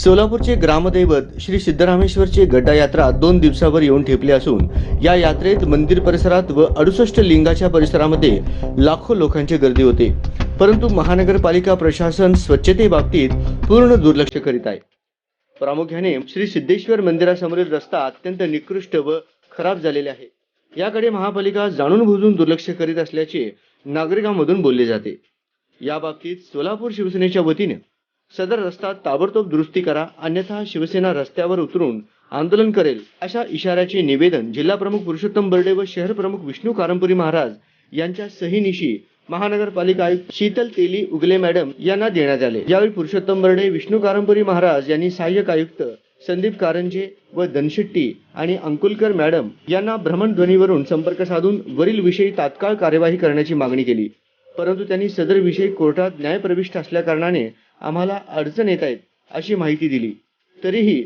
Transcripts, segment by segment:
सोलापूरचे ग्रामदैवत श्री सिद्धरामेश्वरची गड्डा यात्रा 2 दिवसावर येऊन ठेपली असून या यात्रेत मंदिर परिसरात व 68 लिंगाच्या परिसरामध्ये लाखो लोकांची गर्दी होते। परंतु महानगरपालिका प्रशासन स्वच्छतेबाबतीत पूर्ण दुर्लक्ष करीत आहे। प्रामुख्याने श्री सिद्धेश्वर मंदिरासमोरील रस्ता अत्यंत निकृष्ट व खराब झालेला आहे। याकडे महापालिका जाणून बुजून दुर्लक्ष करीत असल्याचे नागरिकांमधून बोलले जाते। या बाबतीत सोलापूर शिवसेनेच्या वतीने सदर रस्ता ताबडतोब दुरुस्ती करा, अन्यथा शिवसेना रस्त्यावर उतरून आंदोलन करेल अशा इशाऱ्याचे निवेदन जिल्हा प्रमुख पुरुषोत्तम बर्डे व शहर प्रमुख विष्णू कारंपुरी महाराज यांच्या सहीनिशी महानगरपालिका आयुक्त शीतल तेली उगले मॅडम यांना देण्यात आले। यावेळी पुरुषोत्तम बर्डे, विष्णू कारंपुरी महाराज यांनी सहाय्यक आयुक्त संदीप कारंजे व धनशेट्टी आणि अंकुलकर मॅडम यांना भ्रमणध्वनीवरून संपर्क साधून वरील विषयी तात्काळ कार्यवाही करण्याची मागणी केली। परंतु त्यांनी सदर विषय कोर्टात न्यायप्रविष्ट असल्याकारणाने आम्हाला अडचण येत आहेत अशी माहिती दिली। तरीही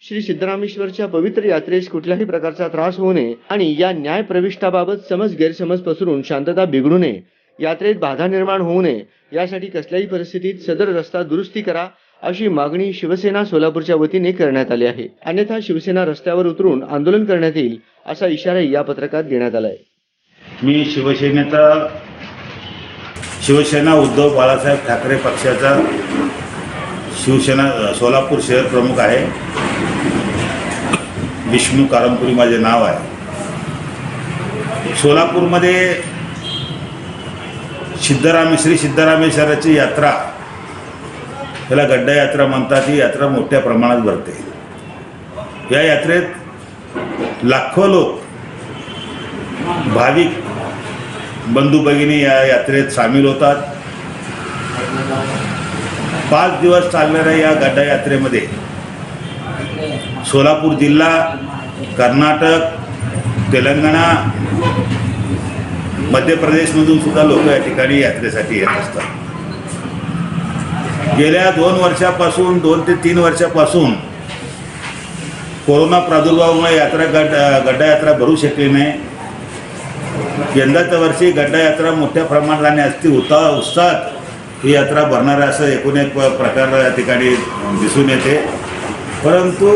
श्री सिद्धरामेश्वरच्या पवित्र यात्रेस कुठल्याही प्रकारचा त्रास होऊ नये आणि या न्यायप्रविष्टाबाबत गैरसमज पसरून शांतता बिघडू नये, यात्रेत बाधा निर्माण होऊ नये यासाठी कसल्याही परिस्थितीत सदर रस्ता दुरुस्ती करा अशी मागणी शिवसेना सोलापूरच्या वतीने करण्यात आली आहे। अन्यथा शिवसेना रस्त्यावर उतरून आंदोलन करण्यात येईल असा इशारा या पत्रकात देण्यात आला आहे। मी शिवसेना उद्धव बाळासाहेब ठाकरे पक्षाचा शिवसेना सोलापूर शहर प्रमुख आहे। विष्णू कारंपुरी माझे नाव आहे। सोलापूरमध्ये श्री सिद्धरामेश्वराची यात्रा, त्याला गड्डा यात्रा म्हणतात, ही यात्रा मोठ्या प्रमाणात भरते। या यात्रेत लाखो लोक भाविक बंधू भगिनी या यात्रेत सामील होतात। 5 दिवस चालणाऱ्या या गड्डा यात्रेमध्ये सोलापूर जिल्हा, कर्नाटक, तेलंगणा, मध्य प्रदेशमधून सुद्धा लोक या ठिकाणी यात्रेसाठी येत असतात। गेल्या 2 वर्षापासून 2 ते 3 वर्षापासून कोरोना प्रादुर्भावामुळे गड्डा यात्रा भरू शकली नाही। यंदाच्या वर्षी गड्डा यात्रा मोठ्या प्रमाणात आणि उत्साहात ही यात्रा भरणार असं एकूण एक प्रकार या ठिकाणी दिसून येते। परंतु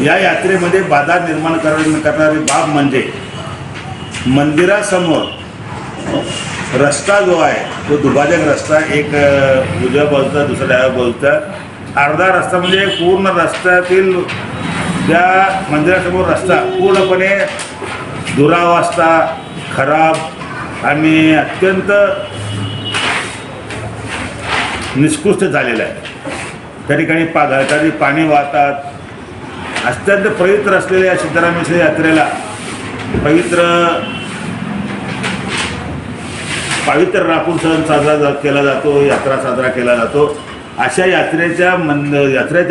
या यात्रेमध्ये बाधा निर्माण करणारी बाब म्हणजे मंदिरासमोर रस्ता जो आहे तो दुभाजक रस्ता, एक उजव्या बाजूचा दुसऱ्या डाव्या बाजूचा अर्धा रस्ता, म्हणजे पूर्ण रस्त्यातील त्या मंदिरासमोर रस्ता पूर्णपणे दुरावस्था, खराब आणि अत्यंत निष्कृष्ट झालेला आहे। त्या ठिकाणी पाणी वाहतात। अत्यंत पवित्र असलेल्या या सिद्धरामेश्वर यात्रेला पवित्र राखून सण साजरा केला जातो, यात्रा साजरा केला जातो। अशा यात्रेच्या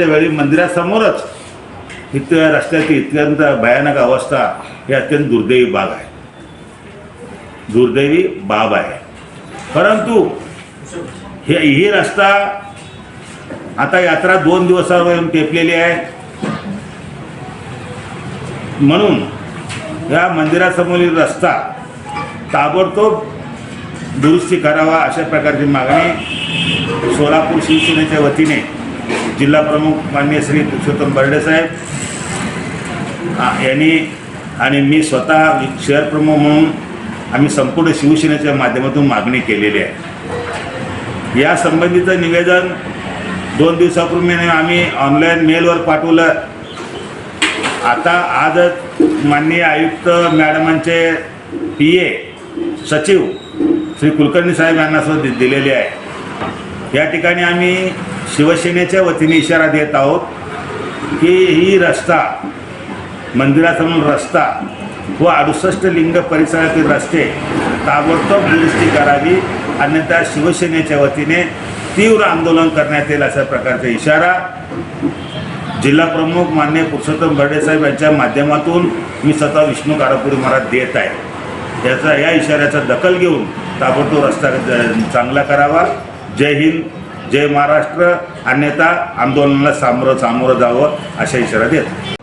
वेळी मंदिरासमोरच इथं रस्त्याची अत्यंत भयानक अवस्था ही अत्यंत दुर्दैवी बाब आहे। परंतु ही रस्ता आता यात्रा 2 दिवसावर येऊन टेपलेली आहे, म्हणून या मंदिरासमोरील रस्ता ताबडतोब दुरुस्ती करावा अशा प्रकारची मागणी सोलापूर शिवसेनेच्या वतीने जिल्हा प्रमुख माननीय श्री पुरुषोत्तम बर्डे साहेब यांनी आणि मी स्वतः शहर प्रमुख म्हणून आम्ही संपूर्ण शिवसेनेच्या माध्यमातून मागणी केलेली आहे। या संबंधीचं निवेदन 2 दिवसापूर्वी आम्ही ऑनलाईन मेलवर पाठवलं। आता आजच माननीय आयुक्त मॅडमांचे PA सचिव श्री कुलकर्णी साहेब यांना सुद्धा दिलेले आहे। या ठिकाणी आम्ही शिवसेनेच्या वतीने इशारा देत आहोत की ही रस्ता, मंदिरासमोर रस्ता व 68 लिंग परिसरातील रस्ते ताबडतोब दुरुस्ती करावी, अन्यथा शिवसेनेच्या वतीने तीव्र आंदोलन करण्यात येईल अशा प्रकारचा इशारा जिल्हा प्रमुख माननीय पुरुषोत्तम बर्डे साहेब यांच्या माध्यमातून मी स्वतः विष्णू कारंपुरी महाराज देत आहे। या इशाऱ्याचा दखल घेऊन ताबडतोब रस्ता चांगला करावा। जय हिंद, जय महाराष्ट्र, अन्यथा आंदोलनाला सामोरं जावं अशा इशारा देत